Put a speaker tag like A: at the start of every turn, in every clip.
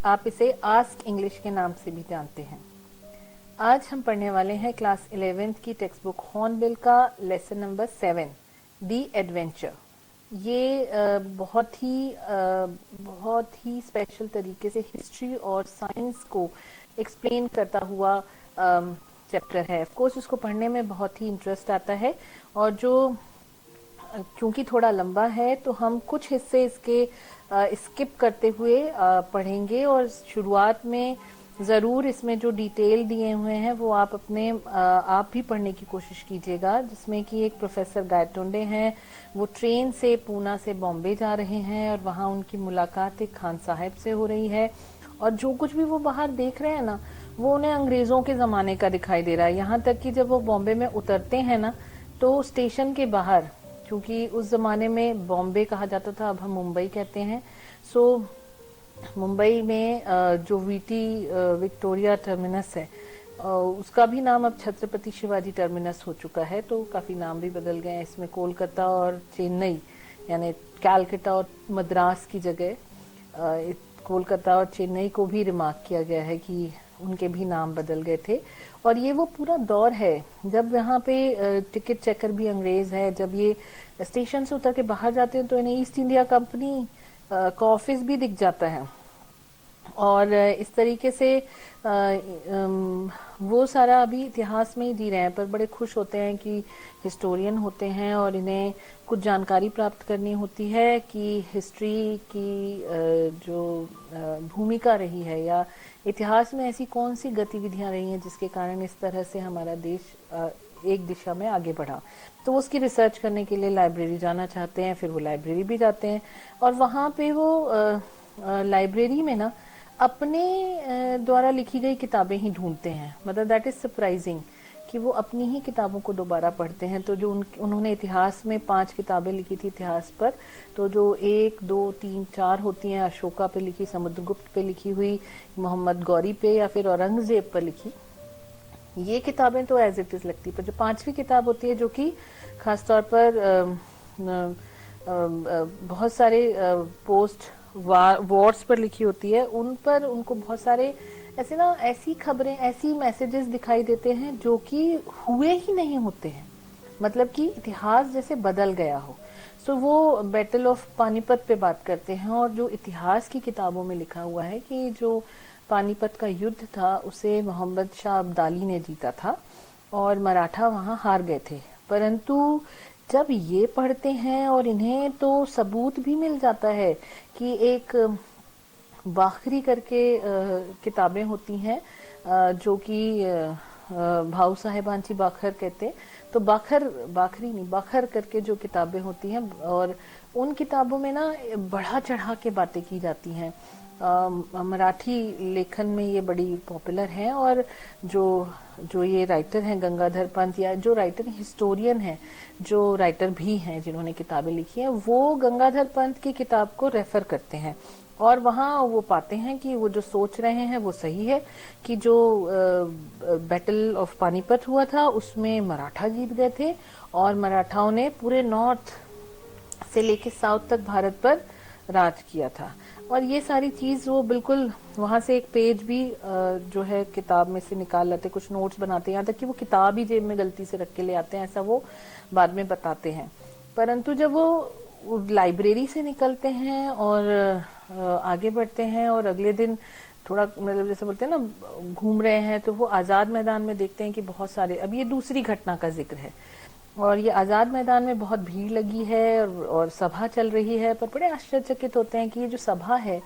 A: आप इसे ask English के नाम से भी जानते हैं। आज हम पढ़ने वाले हैं क्लास 11th की टेक्स्ट बुक हॉर्नबिल का लेसन नंबर 7 दी एडवेंचर। ये बहुत ही स्पेशल तरीके से हिस्ट्री और साइंस को एक्सप्लेन करता हुआ चैप्टर है। ऑफ कोर्स उसको पढ़ने में बहुत ही इंटरेस्ट आता है, और जो क्योंकि थोड़ा लंबा है तो हम कुछ हिस्से इसके स्किप करते हुए पढ़ेंगे, और शुरुआत में ज़रूर इसमें जो डिटेल दिए हुए हैं वो आप आप भी पढ़ने की कोशिश कीजिएगा। जिसमें कि एक प्रोफेसर गायतोंडे हैं, वो ट्रेन से पूना से बॉम्बे जा रहे हैं और वहाँ उनकी मुलाकात एक खान साहब से हो रही है, और जो कुछ भी वो बाहर देख रहे हैं ना वो उन्हें अंग्रेज़ों के ज़माने का दिखाई दे रहा है। यहाँ तक कि जब वो बॉम्बे में उतरते हैं ना तो स्टेशन के बाहर, क्योंकि उस जमाने में बॉम्बे कहा जाता था, अब हम मुंबई कहते हैं। सो मुंबई में जो विक्टोरिया टर्मिनस है, उसका भी नाम अब छत्रपति शिवाजी टर्मिनस हो चुका है, तो काफी नाम भी बदल गए हैं। इसमें कोलकाता और चेन्नई, यानी कैलकाटा और मद्रास की जगह कोलकाता और चेन्नई को भी रिमार्क किया गया है कि उनके भी नाम बदल गए थे। और ये वो पूरा दौर है जब यहाँ पे टिकट चेकर भी अंग्रेज है। जब ये स्टेशन से उतर के बाहर जाते हैं तो इन्हें ईस्ट इंडिया कंपनी का ऑफिस भी दिख जाता है, और इस तरीके से वो सारा अभी इतिहास में ही जी रहे हैं, पर बड़े खुश होते हैं कि हिस्टोरियन होते हैं और इन्हें कुछ जानकारी प्राप्त करनी होती है कि हिस्ट्री की जो भूमिका रही है या इतिहास में ऐसी कौन सी गतिविधियां रही हैं जिसके कारण इस तरह से हमारा देश एक दिशा में आगे बढ़ा। तो उसकी रिसर्च करने के लिए लाइब्रेरी जाना चाहते हैं, फिर वो लाइब्रेरी भी जाते हैं, और वहाँ पे वो लाइब्रेरी में ना अपने द्वारा लिखी गई किताबें ही ढूंढते हैं। मतलब दैट इज सरप्राइजिंग कि वो अपनी ही किताबों को दोबारा पढ़ते हैं। तो जो उन्होंने इतिहास में 5 किताबें लिखी थी इतिहास पर, तो जो 1, 2, 3, 4 होती हैं, अशोका पे लिखी, समुद्रगुप्त पे लिखी हुई, मोहम्मद गौरी पे या फिर औरंगजेब पर लिखी, ये किताबें तो एज इट इज लगती, पर जो 5वीं किताब होती है जो कि खासतौर पर बहुत सारे पोस्ट वॉर्स पर लिखी होती है, उन पर उनको बहुत सारे ऐसी खबरें, ऐसी मैसेजेस दिखाई देते हैं जो कि हुए ही नहीं होते हैं। मतलब कि इतिहास जैसे बदल गया हो। सो वो बैटल ऑफ पानीपत पे बात करते हैं, और जो इतिहास की किताबों में लिखा हुआ है कि जो पानीपत का युद्ध था उसे मोहम्मद शाह अब्दाली ने जीता था और मराठा वहां हार गए थे। परंतु जब ये पढ़ते हैं और इन्हें तो सबूत भी मिल जाता है कि एक बाखरी करके किताबें होती हैं जो कि भाऊ साहेबांची बाखर कहते हैं। तो बाखरी नहीं, बाखर करके जो किताबें होती हैं, और उन किताबों में ना बढ़ा चढ़ा के बातें की जाती हैं। मराठी लेखन में ये बड़ी पॉपुलर हैं, और जो ये राइटर हैं गंगाधर पंत, या जो राइटर हिस्टोरियन हैं, जो राइटर भी हैं जिन्होंने किताबें लिखी हैं, वो गंगाधर पंत की किताब को रेफर करते हैं, और वहाँ वो पाते हैं कि वो जो सोच रहे हैं वो सही है कि जो बैटल ऑफ पानीपत हुआ था उसमें मराठा जीत गए थे, और मराठाओं ने पूरे नॉर्थ से लेके साउथ तक भारत पर राज किया था। और ये सारी चीज वो बिल्कुल वहां से एक पेज भी जो है किताब में से निकाल लेते, कुछ नोट्स बनाते हैं, यहाँ तक कि वो किताब ही जेब में गलती से रख के ले आते हैं, ऐसा वो बाद में बताते हैं। परंतु जब वो लाइब्रेरी से निकलते हैं और आगे बढ़ते हैं, और अगले दिन थोड़ा मतलब जैसे बोलते हैं ना घूम रहे हैं, तो वो आजाद मैदान में देखते हैं कि बहुत सारे, अब ये दूसरी घटना का जिक्र है, और ये आजाद मैदान में बहुत भीड़ लगी है और सभा चल रही है। पर बड़े आश्चर्यचकित होते हैं कि ये जो सभा है,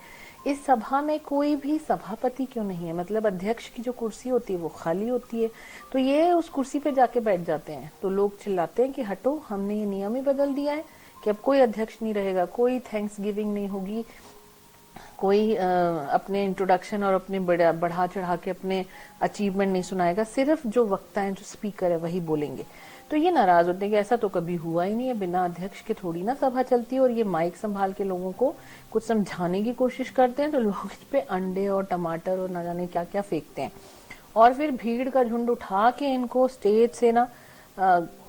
A: इस सभा में कोई भी सभापति क्यों नहीं है। मतलब अध्यक्ष की जो कुर्सी होती है वो खाली होती है, तो ये उस कुर्सी पे जाके बैठ जाते हैं। तो लोग चिल्लाते हैं कि हटो, हमने ये नियम ही बदल दिया है कि अब कोई अध्यक्ष नहीं रहेगा, कोई थैंक्स गिविंग नहीं होगी, कोई अपने इंट्रोडक्शन और अपने बढ़ा चढ़ा के अपने अचीवमेंट नहीं सुनाएगा, सिर्फ जो वक्ता है, जो स्पीकर है, वही बोलेंगे। तो ये नाराज होते हैं कि ऐसा तो कभी हुआ ही नहीं है, बिना अध्यक्ष के थोड़ी ना सभा चलती है। और ये माइक संभाल के लोगों को कुछ समझाने की कोशिश करते हैं तो लोग इस पे अंडे और टमाटर और ना जाने क्या क्या फेंकते हैं, और फिर भीड़ का झुंड उठा के इनको स्टेज से ना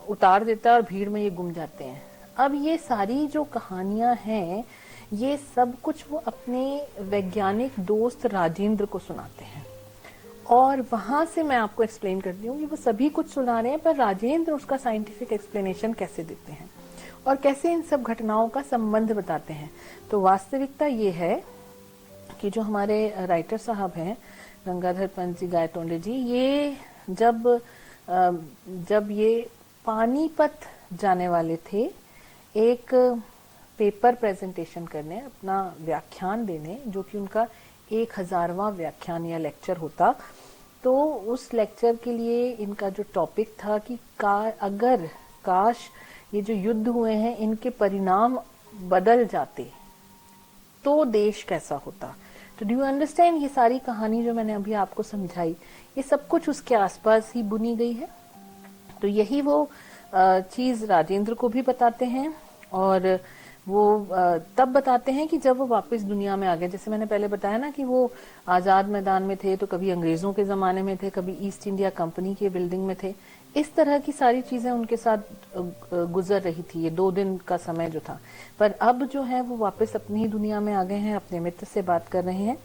A: उतार देता है और भीड़ में ये गुम जाते हैं। अब ये सारी जो कहानियां हैं ये सब कुछ वो अपने वैज्ञानिक दोस्त राजेंद्र को सुनाते हैं। और वहां से मैं आपको एक्सप्लेन करती हूँ कि वो सभी कुछ सुना रहे हैं, पर राजेंद्र उसका साइंटिफिक एक्सप्लेनेशन कैसे देते हैं और कैसे इन सब घटनाओं का संबंध बताते हैं। तो वास्तविकता ये है कि जो हमारे राइटर साहब हैं गंगाधर पंत जी, गायतोंडे जी, ये जब ये पानीपत जाने वाले थे एक पेपर प्रेजेंटेशन करने, अपना व्याख्यान देने, जो कि उनका 1000वां व्याख्यान या लेक्चर होता, तो उस लेक्चर के लिए इनका जो टॉपिक था कि अगर काश ये जो युद्ध हुए हैं इनके परिणाम बदल जाते तो देश कैसा होता। तो डू यू अंडरस्टैंड, ये सारी कहानी जो मैंने अभी आपको समझाई, ये सब कुछ उसके आसपास ही बुनी गई है। तो यही वो चीज राजेंद्र को भी बताते हैं, और वो तब बताते हैं कि जब वो वापस दुनिया में आ गए। जैसे मैंने पहले बताया ना कि वो आजाद मैदान में थे, तो कभी अंग्रेजों के जमाने में थे, कभी ईस्ट इंडिया कंपनी के बिल्डिंग में थे। इस तरह की सारी चीजें उनके साथ गुजर रही थी, ये 2 दिन का समय जो था। पर अब जो है वो वापस अपनी ही दुनिया में आ गए हैं, अपने मित्र से बात कर रहे हैं।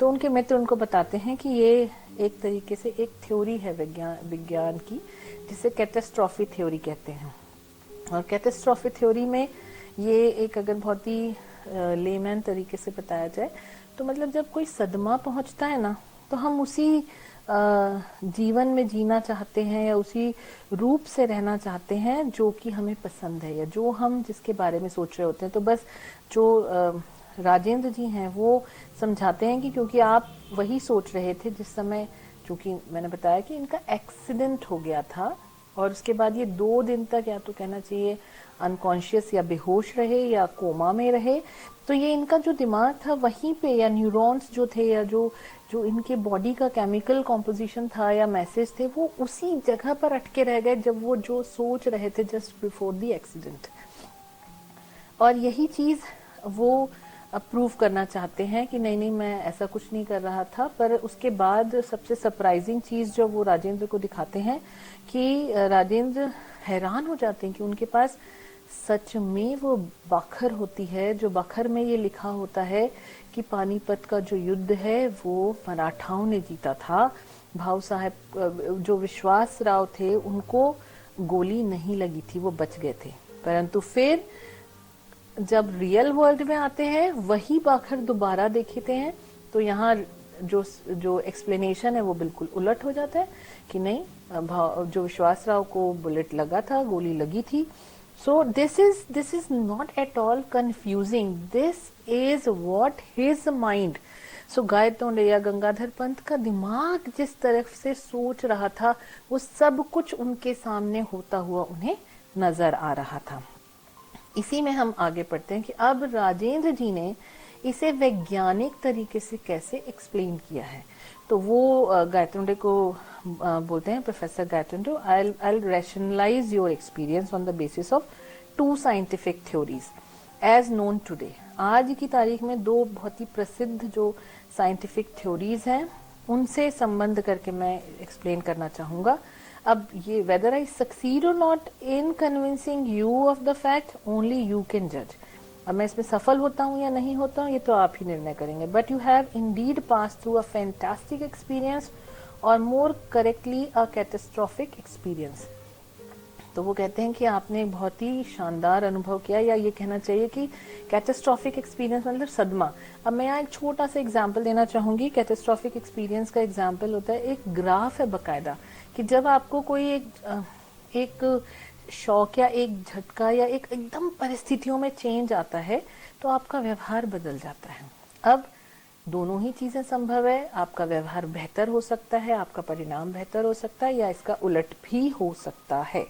A: तो उनके मित्र उनको बताते हैं कि ये एक तरीके से एक थ्योरी है विज्ञान की, जिसे कैटास्ट्रॉफी थ्योरी कहते हैं। और कैटास्ट्रॉफी थ्योरी में ये एक, अगर बहुत ही लेमैन तरीके से बताया जाए, तो मतलब जब कोई सदमा पहुंचता है ना, तो हम उसी जीवन में जीना चाहते हैं या उसी रूप से रहना चाहते हैं जो कि हमें पसंद है या जो हम जिसके बारे में सोच रहे होते हैं। तो बस जो राजेंद्र जी हैं वो समझाते हैं कि क्योंकि आप वही सोच रहे थे जिस समय, चूंकि मैंने बताया कि इनका एक्सीडेंट हो गया था और उसके बाद ये 2 दिन तक, या तो कहना चाहिए अनकॉन्शियस या बेहोश रहे या कोमा में रहे, तो ये इनका जो दिमाग था वहीं पे, या न्यूरॉन्स जो थे या जो इनके बॉडी का केमिकल कॉम्पोजिशन था या मैसेज थे, वो उसी जगह पर अटके रह गए जब वो जो सोच रहे थे जस्ट बिफोर द एक्सीडेंट। और यही चीज वो अप्रूव करना चाहते हैं कि नहीं नहीं, मैं ऐसा कुछ नहीं कर रहा था। पर उसके बाद सबसे सरप्राइजिंग चीज जो वो राजेंद्र को दिखाते हैं कि राजेंद्र हैरान हो जाते हैं कि उनके पास सच में वो बखर होती है, जो बखर में ये लिखा होता है कि पानीपत का जो युद्ध है वो मराठाओं ने जीता था। भाऊ साहब जो विश्वास राव थे उनको गोली नहीं लगी थी, वो बच गए थे। परंतु फिर जब रियल वर्ल्ड में आते हैं वही बाखर दोबारा देखते हैं, तो यहाँ जो एक्सप्लेनेशन है वो बिल्कुल उलट हो जाता है कि नहीं, जो विश्वास राव को बुलेट लगा था, गोली लगी थी। So this is not at all confusing, this is what his mind. So Gaitonde या गंगाधर पंत का दिमाग जिस तरफ से सोच रहा था वो सब कुछ उनके सामने होता हुआ उन्हें नजर आ रहा था। इसी में हम आगे पढ़ते हैं कि अब राजेंद्र जी ने इसे वैज्ञानिक तरीके से कैसे एक्सप्लेन किया है। तो वो गायतोंडे को बोलते हैं, professor Gaitonde, I'll rationalize your experience on the basis of 2 scientific theories as known today। आज की तारीख में 2 बहुत ही प्रसिद्ध जो साइंटिफिक थ्योरीज हैं उनसे संबंध करके मैं एक्सप्लेन करना चाहूंगा। अब ये whether I succeed or not in convincing you of the fact, only you can judge। अब मैं इसमें सफल होता हूँ या नहीं होता हूँ ये तो आप ही निर्णय करेंगे। But you have Indeed pass through a fantastic experience, और मोर करेक्टली अ कैटास्ट्रोफिक एक्सपीरियंस। तो वो कहते हैं कि आपने बहुत ही शानदार अनुभव किया, या ये कहना चाहिए कि कैटास्ट्रोफिक एक्सपीरियंस मतलब सदमा। अब मैं यहाँ एक छोटा सा एग्जाम्पल देना चाहूंगी। कैटास्ट्रोफिक एक्सपीरियंस का एग्जाम्पल होता है, एक ग्राफ है बकायदा, कि जब आपको कोई एक शॉक या एक झटका या एक एकदम परिस्थितियों में चेंज आता है तो आपका व्यवहार बदल जाता है। अब दोनों ही चीजें संभव है, आपका व्यवहार बेहतर हो सकता है, आपका परिणाम बेहतर हो सकता है, या इसका उलट भी हो सकता है।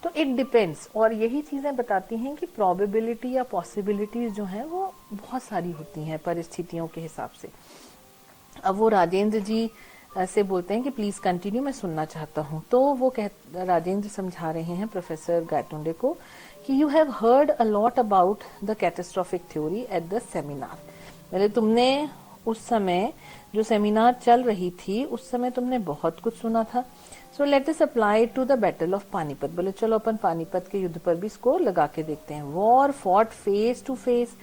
A: तो इट डिपेंड्स। और यही चीजें बताती हैं कि प्रोबेबिलिटी या पॉसिबिलिटीज जो हैं वो बहुत सारी होती हैं परिस्थितियों के हिसाब से। अब वो राजेंद्र जी से बोलते हैं कि प्लीज कंटिन्यू, मैं सुनना चाहता हूँ। तो वो राजेंद्र समझा रहे हैं प्रोफेसर गायतोंडे को कि you have heard a lot about the catastrophic theory at the seminar. पहले तुमने उस समय जो सेमिनार चल रही थी उस समय तुमने बहुत कुछ सुना था। So let us apply to the battle of Panipat. बोले चलो अपन पानीपत के युद्ध पर भी इसको लगा के देखते हैं। War fought face to face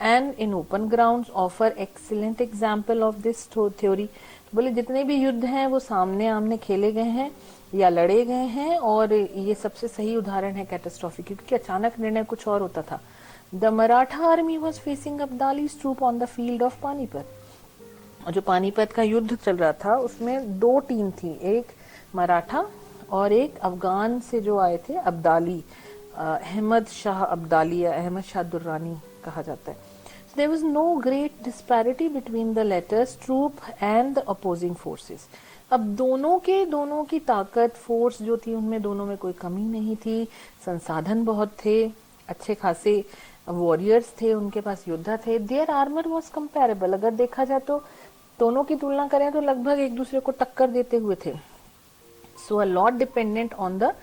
A: and in open grounds offer excellent example of this theory. बोले जितने भी युद्ध हैं वो सामने आमने खेले गए हैं या लड़े गए हैं, और ये सबसे सही उदाहरण है कैटास्ट्रॉफी, क्योंकि अचानक निर्णय कुछ और होता था. The Maratha army was facing Abdali's troop on the field of Panipat. और जो पानीपत का युद्ध चल रहा था उसमें दो टीम थी, एक मराठा और एक अफगान से जो आए थे अब्दाली, अहमद शाह अब्दाली या अहमद शाह दुर्रानी कहा जाता है. So there was no great disparity between the latter's troop and the opposing forces. अब दोनों की ताकत, फोर्स जो थी उनमें दोनों में कोई कमी नहीं थी, संसाधन बहुत थे, अच्छे खासे वॉरियर्स थे, उनके पास योद्धा थे. Their armour was comparable. अगर देखा जाए तो दोनों की तुलना करें तो लगभग एक दूसरे को टक्कर देते हुए थे. So a lot dependent on the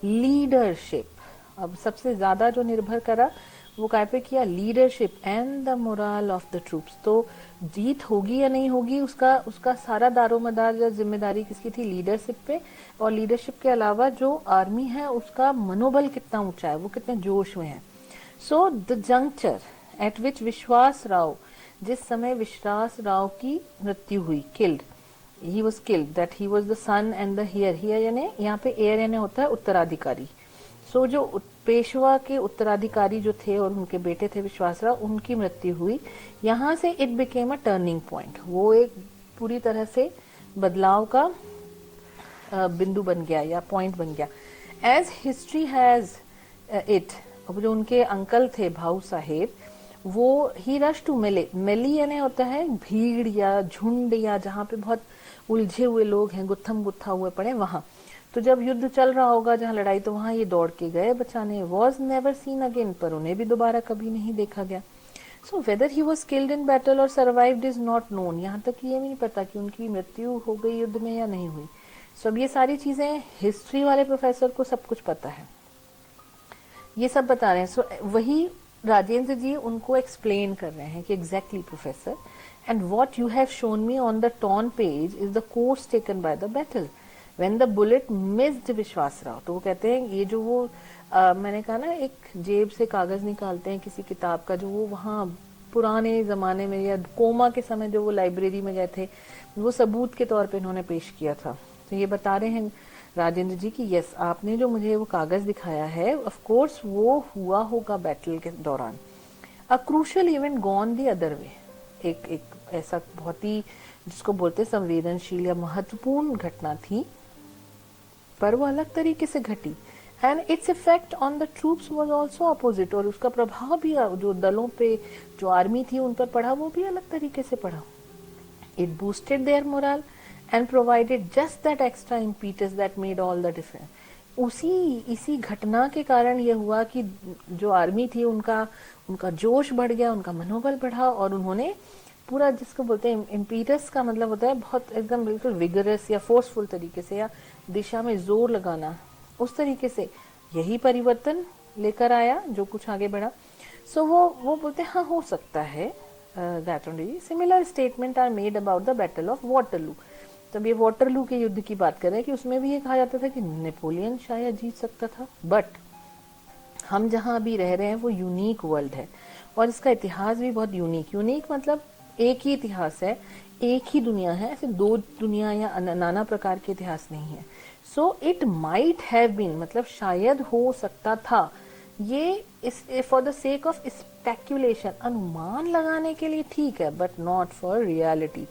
A: leadership. अब सबसे ज्यादा जो निर्भर करा वो काय पे किया, leadership and the moral of the troops. तो जीत होगी या नहीं होगी उसका सारा दारोमदार या जिम्मेदारी किसकी थी, लीडरशिप पे. और लीडरशिप के अलावा जो आर्मी है उसका मनोबल कितना ऊंचा है, वो कितने जोश में है. So the juncture at which Vishwas Rao, जिस समय विश्वास राव की मृत्यु हुई, killed, he was killed, that he was the son and the heir. Here यानी यहाँ पे एयर यानी होता है उत्तराधिकारी. सो जो पेशवा के उत्तराधिकारी जो थे और उनके बेटे थे विश्वासराव, उनकी मृत्यु हुई. यहाँ से it became a turning point. वो एक पूरी तरह से बदलाव का बिंदु बन गया या पॉइंट बन गया. एज हिस्ट्री हैज इट, अब जो उनके अंकल थे भाऊ साहेब, वो ही रश टू मेले. मेली यानी होता है भीड़ या झुंड, या जहाँ पे बहुत उलझे हुए लोग हैं, गुत्थम गुत्था हुए पड़े वहां. तो जब युद्ध चल रहा होगा जहाँ लड़ाई, तो वहां ये दौड़ के गए बचाने. वॉज नेवर सीन अगेन, पर उन्हें भी दोबारा कभी नहीं देखा गया. So whether he was killed in battle और सर्वाइव्ड इज नॉट नोन. यहाँ तक ये भी नहीं पता कि उनकी मृत्यु हो गई युद्ध में या नहीं हुई. सो अब ये सारी चीजें हिस्ट्री वाले प्रोफेसर को सब कुछ पता है, ये सब बता रहे हैं. सो वही राजेंद्र जी उनको एक्सप्लेन कर रहे हैं कि exactly professor, and what you have shown me on the torn page is the course taken by the battle when the bullet missed विश्वास राव. तो वो कहते हैं ये जो वो मैंने कहा ना, एक जेब से कागज निकालते हैं किसी किताब का, जो वो वहाँ पुराने जमाने में या कोमा के समय जो वो लाइब्रेरी में गए थे, वो सबूत के तौर पे इन्होंने पेश किया था. तो ये बता रहे हैं राजेंद्र जी की यस, आपने जो मुझे वो कागज दिखाया है, ऑफ कोर्स वो हुआ होगा बैटल के दौरान. A crucial event gone the other way. एक ऐसा बहुत ही जिसको बोलते संवेदनशील या महत्वपूर्ण घटना थी, पर वो अलग तरीके से घटी. And its effect on the troops was also opposite. और उसका प्रभाव भी जो दलों पे, जो आर्मी थी उन पर पड़ा, वो भी अलग तरीके से पड़ा. It boosted their morale and provided just that extra impetus that made all the difference. इसी घटना के कारण ये हुआ कि जो आर्मी थी उनका जोश बढ़ गया, उनका मनोबल बढ़ा, और उन्होंने पूरा, जिसको बोलते हैं इम्पीटस का मतलब होता है बहुत एकदम बिल्कुल विगरस या फोर्सफुल तरीके से, या दिशा में जोर लगाना, उस तरीके से यही परिवर्तन लेकर आया जो कुछ आगे बढ़ा. सो वो बोलते हैं हाँ हो सकता है. That only similar statement are made about the battle of Waterloo. तब ये वाटरलू के युद्ध की बात कर रहे हैं कि उसमें भी ये कहा जाता था कि नेपोलियन शायद जीत सकता था. बट हम जहां अभी रह रहे हैं वो यूनिक वर्ल्ड है, और इसका इतिहास भी बहुत यूनिक मतलब एक ही इतिहास है, एक ही दुनिया है, ऐसे दो दुनिया या नाना प्रकार के इतिहास नहीं है. So it might have been, मतलब शायद हो सकता था, ये for the sake of speculation, अनुमान लगाने के लिए ठीक है, बट नॉट फॉर रियलिटी.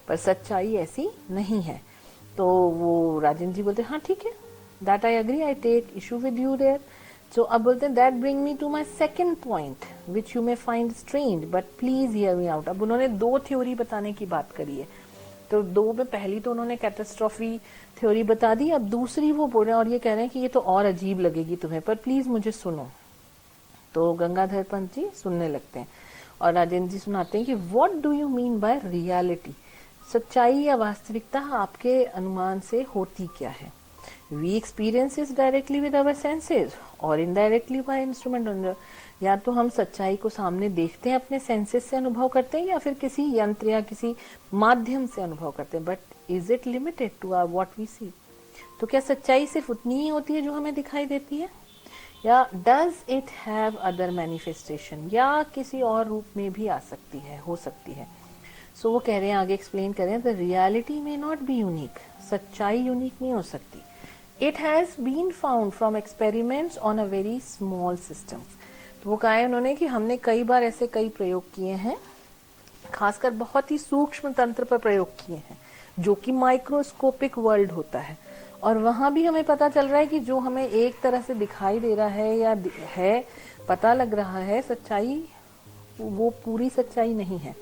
A: पर सच्चाई ऐसी नहीं है. तो वो राजेंद्र जी बोलते हैं हाँ ठीक है, that I agree, I take issue with you there. So अब बोलते हैं that bring me to my second point which you may find strange but please hear me out. अब उन्होंने दो थ्योरी बताने की बात करी है. तो दो में पहली तो उन्होंने कैटास्ट्रॉफी थ्योरी बता दी, अब दूसरी वो बोल रहे हैं और ये कह रहे हैं कि ये तो और अजीब लगेगी तुम्हें, पर प्लीज मुझे सुनो. तो गंगाधर पंत जी सुनने लगते हैं और राजेंद्र जी सुनाते हैं कि what do you mean by reality. सच्चाई या वास्तविकता आपके अनुमान से होती क्या है. We experience is directly with our senses और इनडायरेक्टली बाय इंस्ट्रूमेंट. या तो हम सच्चाई को सामने देखते हैं, अपने सेंसेस से अनुभव करते हैं, या फिर किसी यंत्र या किसी माध्यम से अनुभव करते हैं. But is it limited to our what we see. तो क्या सच्चाई सिर्फ उतनी ही होती है जो हमें दिखाई देती है, या does it have other manifestation, या किसी और रूप में भी आ सकती है, हो सकती है। सो वो कह रहे हैं, आगे एक्सप्लेन करें, the reality may not be unique, सच्चाई यूनिक नहीं हो सकती। It has been found from experiments on a very small system. तो वो कहा है उन्होंने कि हमने कई बार ऐसे कई प्रयोग किए हैं, खासकर बहुत ही सूक्ष्म तंत्र पर प्रयोग किए हैं, जो कि माइक्रोस्कोपिक वर्ल्ड होता है। और वहां भी हमें पता चल रहा है कि जो हमें एक तरह से दिखाई दे रहा है या है पता लग रहा है, सच्चाई वो पूरी सच्चाई नहीं है।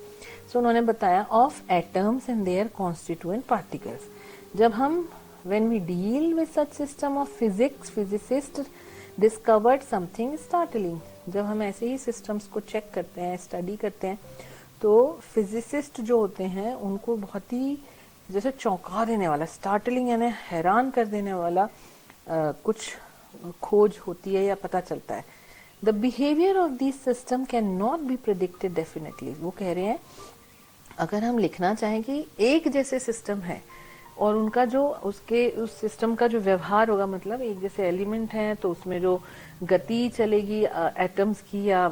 A: सो उन्होंने बताया of atoms and their constituent particles. जब हम when we deal with such system of physics, physicists discovered something startling। जब हम ऐसे ही सिस्टम्स को चेक करते हैं, स्टडी करते हैं, तो फिजिसिस्ट जो होते हैं उनको बहुत ही जैसे चौंका देने वाला, स्टार्टलिंग यानी हैरान कर देने वाला कुछ खोज होती है या पता चलता है। The behaviour of this system can not be predicted definitely. वो कह रहे हैं अगर हम लिखना चाहें कि एक जैसे सिस्टम है और उनका जो उसके उस सिस्टम का जो व्यवहार होगा, मतलब एक जैसे एलिमेंट है तो उसमें जो गति चलेगी एटम्स की या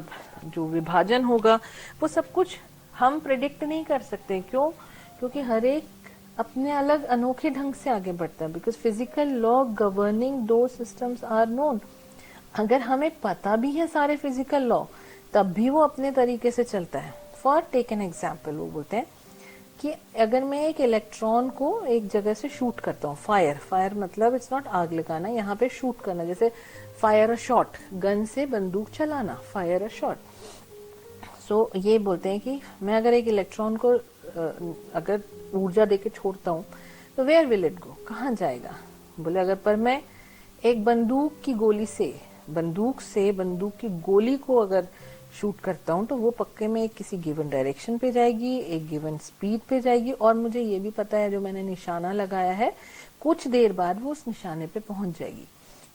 A: जो विभाजन होगा, वो सब कुछ हम प्रिडिक्ट नहीं कर सकते। क्यों? क्योंकि हर एक अपने अलग अनोखे ढंग से आगे बढ़ता है। बिकॉज फिजिकल लॉ गवर्निंग दो सिस्टम्स आर नोन। अगर हमें पता भी है सारे फिजिकल लॉ, तब भी वो अपने तरीके से चलता है। फॉर टेक एन एग्जाम्पल, वो बोलते हैं कि अगर मैं एक इलेक्ट्रॉन को एक जगह से शूट करता हूँ, फायर मतलब इट्स नॉट आग लगाना, यहाँ पे शूट करना, जैसे फायर अ शॉट, गन से बंदूक चलाना, फायर अ शॉट। सो ये बोलते हैं कि मैं अगर एक इलेक्ट्रॉन को अगर ऊर्जा देके छोड़ता हूँ तो वेयर विल इट गो, कहाँ जाएगा? बोले अगर पर मैं एक बंदूक की गोली से बंदूक की गोली को अगर शूट करता हूँ तो वो पक्के में एक किसी गिवन डायरेक्शन पे जाएगी, एक गिवन स्पीड पे जाएगी, और मुझे ये भी पता है जो मैंने निशाना लगाया है कुछ देर बाद वो उस निशाने पे पहुंच जाएगी।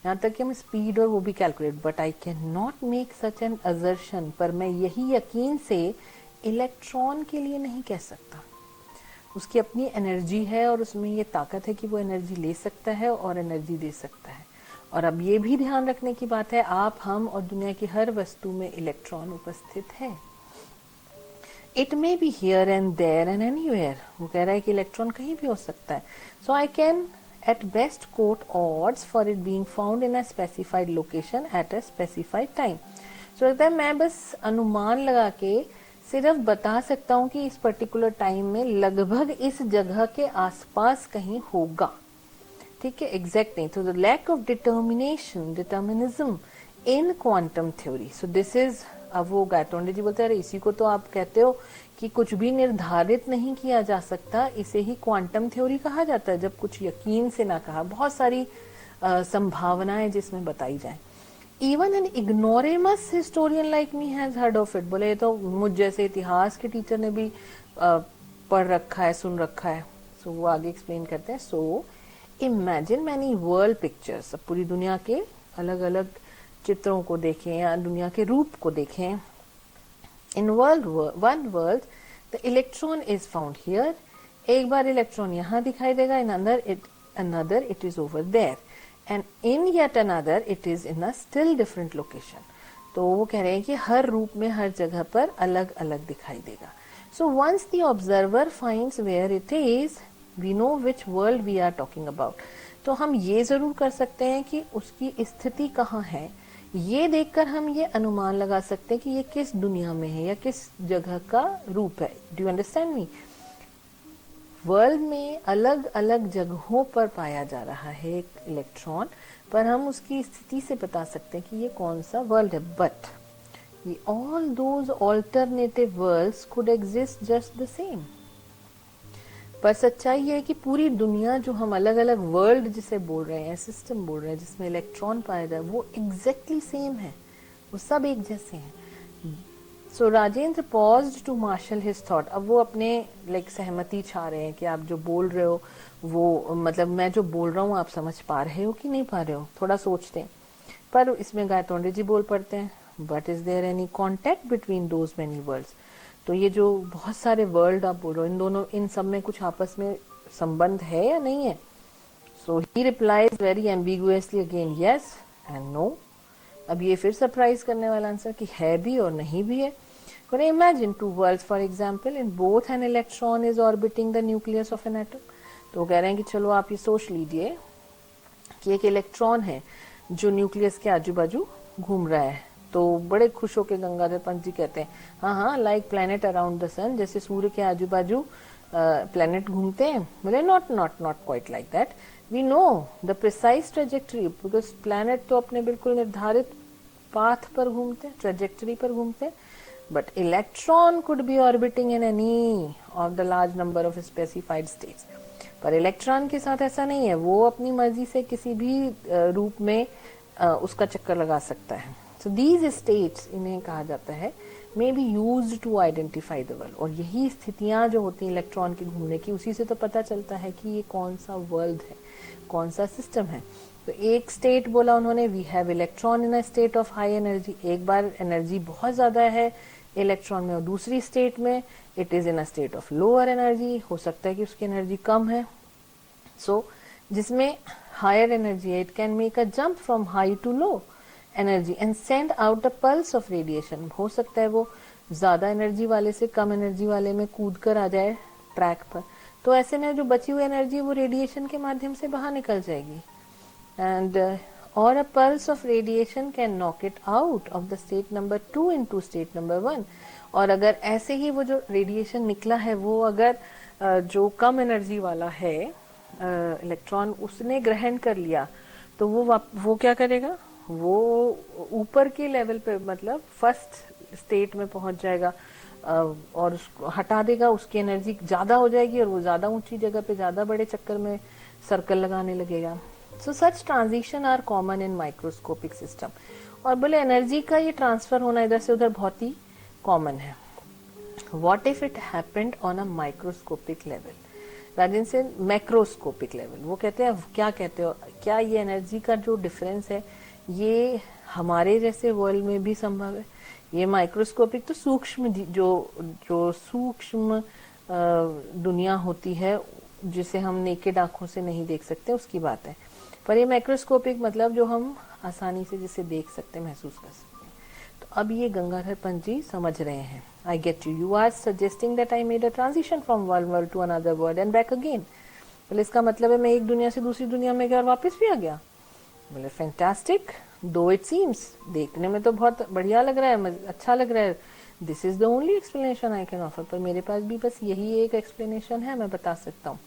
A: यहाँ तक कि हम स्पीड और वो भी calculate, but I can not make such an assertion. पर मैं यही यकीन से इलेक्ट्रॉन के लिए नहीं कह सकता। उसकी अपनी एनर्जी है और उसमें ये ताकत है कि वो एनर्जी ले सकता है और एनर्जी दे सकता है। और अब ये भी ध्यान रखने की बात है, आप, हम और दुनिया की हर वस्तु में इलेक्ट्रॉन उपस्थित है। It may be here and there and anywhere. वो कह रहा है कि इलेक्ट्रॉन कहीं भी हो सकता है। So I can at best quote odds for it being found in a specified location at a specified time. So लगता है मैं बस अनुमान लगा के सिर्फ बता सकता हूँ कि इस पर्टिकुलर टाइम में लगभग इस जगह के आसपास कहीं होगा। ठीक है, एग्जैक्ट नहीं। तो the lack of determinism in quantum theory. So this is, अब वो गायतोंडे जी बोलते हैं इसी को तो आप कहते हो कि कुछ भी निर्धारित नहीं किया जा सकता, इसे ही क्वांटम थ्योरी कहा जाता है। जब कुछ यकीन से ना कहा, बहुत सारी संभावनाएं जिसमें बताई जाए। Even an ignoramus historian like me has heard of it. बोले तो मुझ जैसे इतिहास के टीचर ने भी पढ़ रखा है, सुन रखा है। सो वो आगे एक्सप्लेन करते हैं। So imagine many world pictures. अब पूरी दुनिया के अलग अलग चित्रों को देखें या दुनिया के रूप को देखें। In one world the electron is found here. एक बार इलेक्ट्रॉन यहाँ दिखाई देगा, in another it is over there, and in yet another it is in a still different location. तो वो कह रहे हैं कि हर रूप में हर जगह पर अलग अलग दिखाई देगा। So once the observer finds where it is, we know which world we are talking about. तो हम ये जरूर कर सकते हैं कि उसकी स्थिति कहाँ है, ये देखकर हम ये अनुमान लगा सकते हैं कि ये किस दुनिया में है या किस जगह का रूप है। Do you understand me? World में अलग अलग जगहों पर पाया जा रहा है एक इलेक्ट्रॉन, पर हम उसकी स्थिति से बता सकते हैं कि ये कौन सा वर्ल्ड है। But all those alternative worlds could exist just the same. पर सच्चाई ये है कि पूरी दुनिया जो हम अलग अलग वर्ल्ड जिसे बोल रहे हैं, सिस्टम बोल रहे हैं, जिसमें इलेक्ट्रॉन पाया जाए, वो एग्जैक्टली सेम है, वो सब एक जैसे हैं। So Rajendra paused to marshal his thought. अब वो अपने सहमति चाह रहे हैं कि आप जो बोल रहे हो वो, मतलब मैं जो बोल रहा हूँ आप समझ पा रहे हो कि नहीं पा रहे हो, थोड़ा सोचते हैं। पर इसमें गायतोंडे जी बोल पड़ते हैं, but is there any contact between those many worlds. तो ये जो बहुत सारे वर्ल्ड आप बोल रहे हो, इन सब में कुछ आपस में संबंध है या नहीं है? So he replies very ambiguously again, yes and no. अब ये फिर सरप्राइज करने वाला आंसर कि है भी और नहीं भी है। Can you imagine two worlds, for example, in both an electron is orbiting the nucleus of an atom? तो कह रहे हैं कि चलो आप ये सोच लीजिए कि एक इलेक्ट्रॉन है जो न्यूक्लियस के आजू बाजू घूम रहा है। तो बड़े खुश होकर गंगाधर पंत जी कहते हैं, हाँ हाँ, like planet around the sun, जैसे सूर्य के आजू बाजू प्लैनेट घूमते हैं। बोले not not not quite like that, we know the precise trajectory, because planet तो अपने बिल्कुल निर्धारित पाथ पर घूमते हैं, ट्रेजेक्टरी पर घूमते हैं, but electron could be orbiting in any of the large number of specified states। पर इलेक्ट्रॉन के साथ ऐसा नहीं है, वो अपनी मर्जी से किसी भी रूप में उसका चक्कर लगा सकता है। सो दीज स्टेट्स, इन्हें कहा जाता है, may be used to identify the world. और यही स्थितियां जो होती हैं इलेक्ट्रॉन के घूमने की, उसी से तो पता चलता है कि ये कौन सा वर्ल्ड है, कौन सा सिस्टम है। तो एक स्टेट बोला उन्होंने, we have electron in a state of high energy, एक बार एनर्जी बहुत ज्यादा है इलेक्ट्रॉन में, और दूसरी स्टेट में it is in a state of lower energy, हो सकता है कि उसकी एनर्जी कम है। सो जिसमें हायर एनर्जी है, it can make a jump from high to low energy and send out a pulse of radiation. हो सकता है वो ज्यादा एनर्जी वाले से कम एनर्जी वाले में कूद कर आ जाए ट्रैक पर, तो ऐसे में जो बची हुई एनर्जी वो रेडिएशन के माध्यम से बाहर निकल जाएगी। And or a pulse of radiation can knock it out of the state number 2 into state number 1। और अगर ऐसे ही वो जो रेडिएशन निकला है वो अगर जो कम एनर्जी वाला है इलेक्ट्रॉन उसने ग्रहण कर लिया, तो वो क्या करेगा, वो ऊपर के लेवल पे, मतलब फर्स्ट स्टेट में पहुंच जाएगा और उसको हटा देगा, उसकी एनर्जी ज्यादा हो जाएगी और वो ज्यादा ऊंची जगह पे ज्यादा बड़े चक्कर में सर्कल लगाने लगेगा। So such transition are common in microscopic system। और बोले एनर्जी का ये ट्रांसफर होना इधर से उधर बहुत ही कॉमन है। What if it happened on a microscopic level rather than macroscopic level? वो कहते हैं, क्या कहते हो, क्या ये एनर्जी का जो डिफरेंस है ये हमारे जैसे वर्ल्ड में भी संभव है? ये माइक्रोस्कोपिक तो सूक्ष्म, जो सूक्ष्म दुनिया होती है जिसे हम नेकेड आंखों से नहीं देख सकते, उसकी बात है। पर ये माइक्रोस्कोपिक मतलब जो हम आसानी से जिसे देख सकते, महसूस कर सकते हैं। तो अब ये गंगाधर पंत जी समझ रहे हैं। I get you are suggesting that I made a transition from one world to another world and back again. बोले इसका मतलब है मैं एक दुनिया से दूसरी दुनिया में गया और वापस भी आ गया। बोले फैंटास्टिक, दो इट सीम्स, देखने में तो बहुत बढ़िया लग रहा है, अच्छा लग रहा है, this is the only explanation I can offer. पर मेरे पास भी बस यही एक एक्सप्लेनेशन है, मैं बता सकता हूँ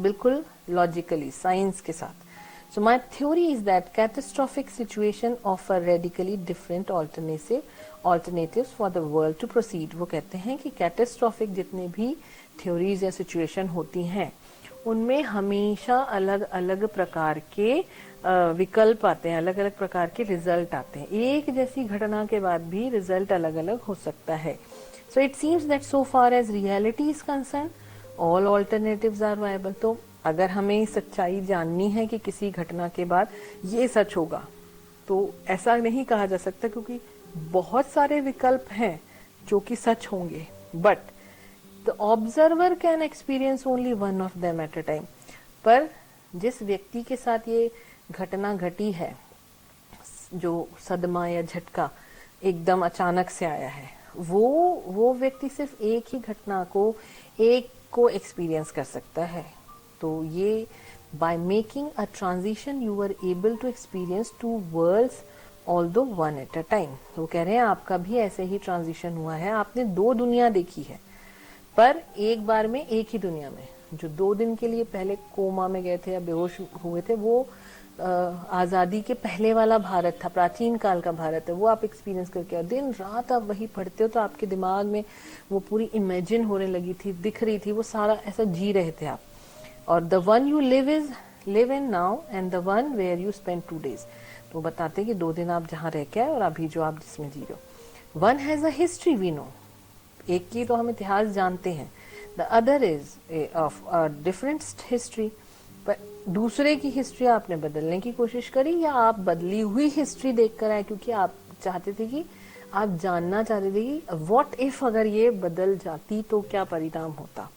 A: बिल्कुल लॉजिकली, साइंस के साथ। So my theory is that catastrophic situation offer radically different alternatives for the world to proceed। वो कहते हैं कि catastrophic जितने भी theories या situation होती हैं उनमें हमेशा अलग अलग प्रकार के विकल्प आते हैं, अलग अलग प्रकार के रिजल्ट आते हैं। एक जैसी घटना के बाद भी रिजल्ट अलग अलग हो सकता है। So it seems that so far as reality is concerned all alternatives are viable। तो अगर हमें सच्चाई जाननी है कि किसी घटना के बाद ये सच होगा, तो ऐसा नहीं कहा जा सकता क्योंकि बहुत सारे विकल्प हैं जो कि सच होंगे, but the observer can experience only one of them at a time. पर जिस व्यक्ति के साथ ये घटना घटी है, जो सदमा या झटका एकदम अचानक से आया है, वो व्यक्ति सिर्फ एक ही घटना को एक्सपीरियंस कर सकता है। तो ये by making a transition you are able to experience two worlds although one at a time. तो कह रहे हैं आपका भी ऐसे ही ट्रांजिशन हुआ है, आपने दो दुनिया देखी है पर एक बार में एक ही दुनिया में। जो 2 दिन के लिए पहले कोमा में गए थे या बेहोश हुए थे, वो आजादी के पहले वाला भारत था, प्राचीन काल का भारत है, वो आप एक्सपीरियंस करके, और दिन रात आप वही पढ़ते हो तो आपके दिमाग में वो पूरी इमेजिन होने लगी थी, दिख रही थी, वो सारा ऐसा जी रहे थे आप। और the one you live in now and the one where you spend 2 days। तो बताते कि 2 दिन आप जहाँ रह के आए और अभी जो आप जिसमें जी रहे हो। One has a history we know, एक की तो हम इतिहास जानते हैं, the other is of a different history. पर दूसरे की हिस्ट्री आपने बदलने की कोशिश करी या आप बदली हुई हिस्ट्री देखकर आए क्योंकि आप चाहते थे कि आप जानना चाहते थे कि व्हाट इफ अगर ये बदल जाती तो क्या परिणाम होता।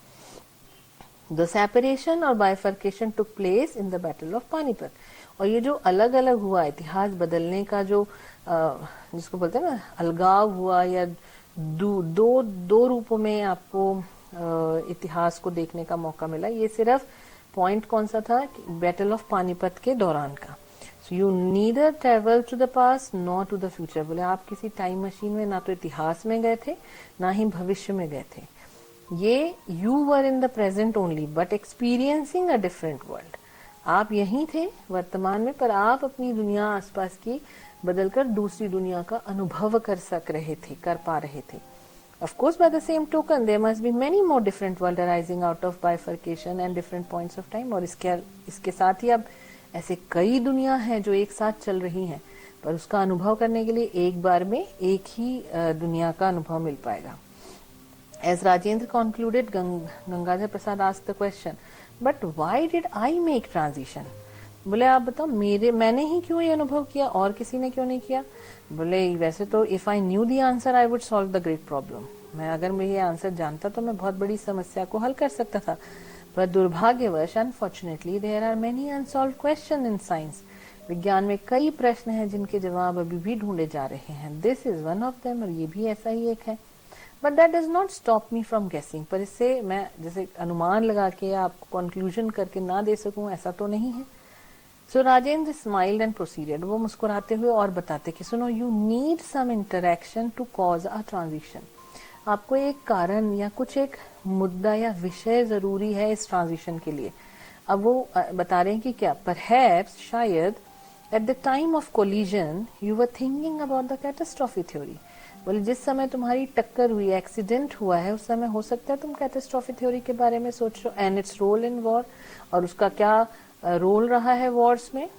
A: द सेपरेशन और bifurcation took place in the battle of Panipat. और ये जो अलग अलग हुआ, इतिहास बदलने का जो जिसको बोलते हैं ना अलगाव हुआ, या दो रूपों में आपको इतिहास को देखने का मौका मिला, ये सिर्फ पॉइंट कौन सा था, बैटल ऑफ पानीपत के दौरान का। So you neither travel to the past not to the future. बोले आप किसी टाइम मशीन में ना तो इतिहास में गए थे ना ही भविष्य में गए थे, ये you were in the present only but experiencing a different world. आप यहीं थे वर्तमान में, पर आप अपनी दुनिया आसपास की बदलकर दूसरी दुनिया का अनुभव कर पा रहे थे। Of course, by the same token, there must be many more different world arising out of bifurcation and different points of time। और इसके साथ ही अब ऐसे कई दुनिया हैं जो एक साथ चल रही हैं, पर उसका अनुभव करने के लिए एक बार में एक ही दुनिया का अनुभव मिल पाएगा। As Rajendra concluded, Gangadhar Prasad asked the question, but why did I make transition? बोले आप बताओ मैंने ही क्यों ये अनुभव किया और किसी ने क्यों नहीं किया? बोले वैसे तो if I knew the answer I would solve the great problem. अगर मैं ये आंसर जानता तो मैं बहुत बड़ी समस्या को हल कर सकता था, पर दुर्भाग्यवश unfortunately there are many unsolved question in science. विज्ञान में कई प्रश्न हैं जिनके जवाब अभी भी ढूंढे जा रहे हैं। This is one of them, और ये भी ऐसा ही एक है। But that does not stop me from गेसिंग। पर इससे मैं जैसे अनुमान लगा के आपको कंक्लूजन करके ना दे सकूं, ऐसा तो नहीं है। So Rajendra smiled and proceeded. वो मुस्कुराते हुए और बताते कि सुनो, you need some interaction to cause a transition. आपको एक कारण या कुछ एक मुद्दा या विषय जरूरी है इस ट्रांजिशन के लिए। अब वो बता रहे हैं कि क्या, परहैप्स शायद at the time of collision you were thinking about the catastrophe theory. बोले जिस समय तुम्हारी टक्कर हुई, एक्सीडेंट हुआ है, उस समय हो सकता है तुम कैटास्ट्रॉफी थ्योरी के बारे में सोच रहे हो and it's role in war, और उसका क्या रोल रहा है वॉर्स में।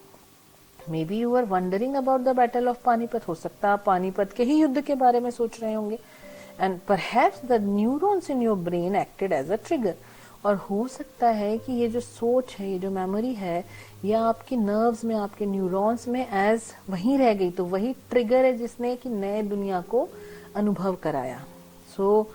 A: Maybe you are wondering about the battle of Panipat. हो सकता है आप पानीपत के ही युद्ध के बारे में सोच रहे होंगे। And perhaps the neurons in your brain acted as a trigger. और हो सकता है कि ये जो सोच है, ये जो मेमोरी है, ये आपके नर्व्स में, आपके न्यूरॉन्स में एज वहीं रह गई, तो वही ट्रिगर है जिसने कि नए दुनिया को अनुभव कराया। सो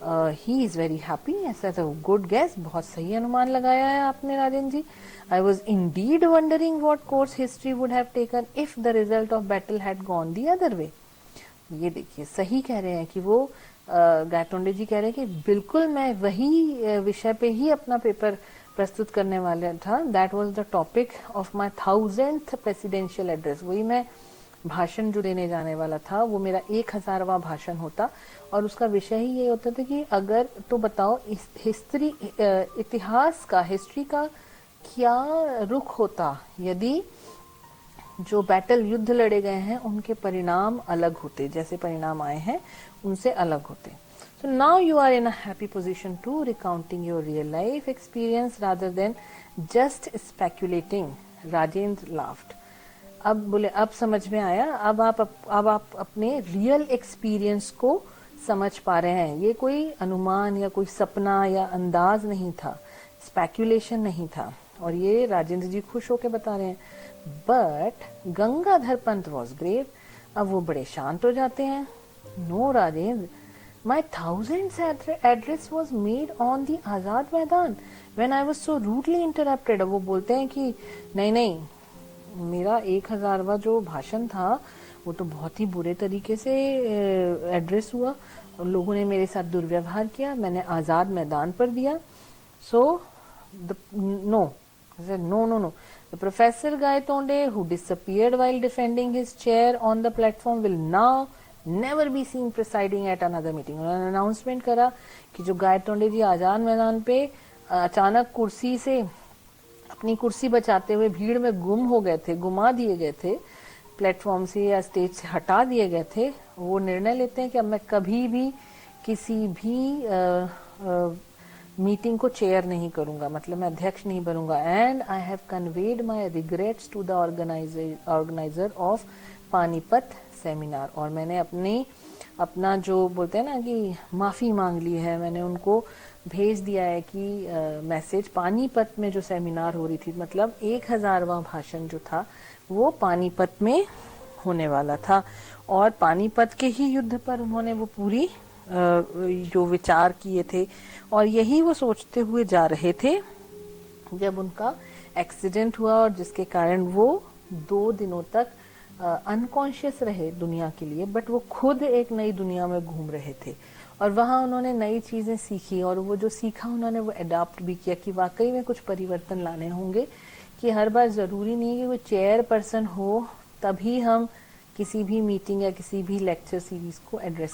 A: ही इज वेरी हैप्पी। ऐसा तो गुड गेस, बहुत सही अनुमान लगाया है आपने Rajendra ji. I was indeed wondering what course history would have taken if the result of battle had gone the other way. ये देखिए सही कह रहे हैं कि वो गायतोंडे जी कह रहे हैं कि बिल्कुल मैं वही विषय पे ही अपना पेपर प्रस्तुत करने वाला था। That was the topic of my 1000th presidential address. वही मैं भाषण जो देने जाने वाला था, वो मेरा 1000वां भाषण होता, और उसका विषय ही ये होता था कि अगर तो बताओ इतिहास का, हिस्ट्री का क्या रुख होता यदि जो बैटल युद्ध लड़े गए हैं उनके परिणाम अलग होते, जैसे परिणाम आए हैं उनसे अलग होते। So now you are in a happy position to recounting your real life experience rather than just speculating. Rajendra laughed. अब बोले अब समझ में आया, अब आप अपने रियल एक्सपीरियंस को समझ पा रहे हैं। ये कोई अनुमान या कोई सपना या अंदाज नहीं था, स्पेक्यूलेशन नहीं था। और ये राजेंद्र जी खुश होकर बता रहे हैं। But Gangadhar Pant was grave. अब वो बड़े शांत हो जाते हैं। No Rajendra, my 1000th address was made on the Azad Maidan when I was so rudely interrupted। अब वो बोलते हैं कि नहीं, मेरा 1000वां जो भाषण था वो तो बहुत ही बुरे तरीके से एड्रेस हुआ, और लोगों ने मेरे साथ दुर्व्यवहार किया, मैंने आजाद मैदान पर दिया। So no, the Professor Gaitonde, who disappeared while defending his chair on the platform, will now never be seen presiding at another meeting। उन्होंने अनाउंसमेंट करा कि जो गायतोंडे जी आजाद मैदान पे अचानक कुर्सी से अपनी कुर्सी बचाते हुए भीड़ में गुम हो गए थे, गुमा दिए गए थे, प्लेटफॉर्म से या स्टेज से हटा दिए गए थे, वो निर्णय लेते हैं कि अब मैं कभी भी किसी भी मीटिंग को चेयर नहीं करूंगा, मतलब मैं अध्यक्ष नहीं बनूंगा। And I have conveyed my regrets to the organiser of Panipat seminar. और मैंने अपना जो बोलते हैं ना कि माफी मांग ली है, मैंने उनको भेज दिया है कि मैसेज पानीपत में जो सेमिनार हो रही थी, मतलब 1000वां भाषण जो था वो पानीपत में होने वाला था, और पानीपत के ही युद्ध पर उन्होंने वो पूरी जो विचार किए थे, और यही वो सोचते हुए जा रहे थे जब उनका एक्सीडेंट हुआ, और जिसके कारण वो 2 दिनों तक अनकॉन्शियस रहे दुनिया के लिए, बट वो खुद एक नई दुनिया में घूम रहे थे। और वहां उन्होंने नई चीजें सीखी, और वो जो सीखा उन्होंने वो अडॉप्ट भी किया कि वाकई में कुछ परिवर्तन लाने होंगे, कि हर बार जरूरी नहीं है कि कोई चेयर पर्सन हो तभी हम किसी भी मीटिंग या किसी भी लेक्चर सीरीज को एड्रेस